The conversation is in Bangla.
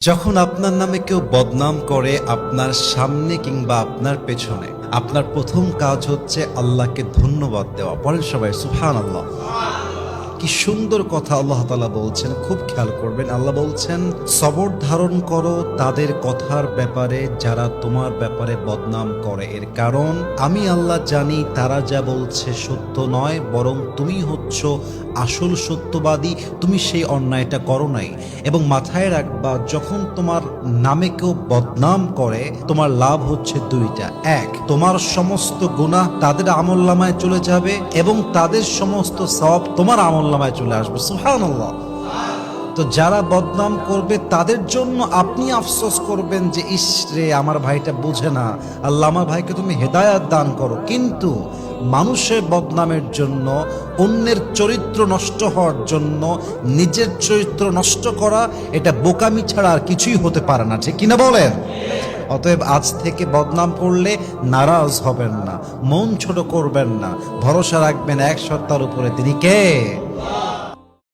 যখন আপনার নামে কেউ বদনাম করে আপনার সামনে কিংবা আপনার পেছনে, আপনার প্রথম কাজ হচ্ছে আল্লাহকে ধন্যবাদ দেওয়া। বলেন সবাই সুবহানাল্লাহ। কি সুন্দর কথা আল্লাহ তাআলা বলছেন, খুব খেয়াল করবেন। আল্লাহ বলছেন, সবর ধারণ করো তাদের কথার ব্যাপারে যারা তোমার ব্যাপারে বদনাম করে। এর কারণ আমি আল্লাহ জানি তারা যা বলছে সত্য নয়, বরং তুমি হচ্ছ আসল সত্যবাদী। তুমি সেই অন্যায়টা করো নাই। এবং মাথায় রাখবা, যখন তোমার নামে কেউ বদনাম করে তোমার লাভ হচ্ছে দুইটা। এক, তোমার সমস্ত গুনাহ তাদের আমলনামায় চলে যাবে এবং তাদের সমস্ত সওয়াব তোমার আমলনামায় চলে আসবে। সুবহানাল্লাহ। তো যারা বদনাম করবে তাদের জন্য আপনি আফসোস করবেন যে ইস রে, আমার ভাইটা বুঝে না, আল্লাহ আমার ভাইকে তুমি হেদায়াত দান করো। কিন্তু মানুষের বদনামের জন্য, অন্যের চরিত্র নষ্ট হওয়ার জন্য নিজের চরিত্র নষ্ট করা, এটা বোকামি ছাড়া আর কিছুই হতে পারে না। ঠিক কিনা বলেন? অতএব আজ থেকে বদনাম করলে নারাজ হবেন না, মন ছোট করবেন না, ভরসা রাখবেন এক সত্তার উপরে, তিনি কে?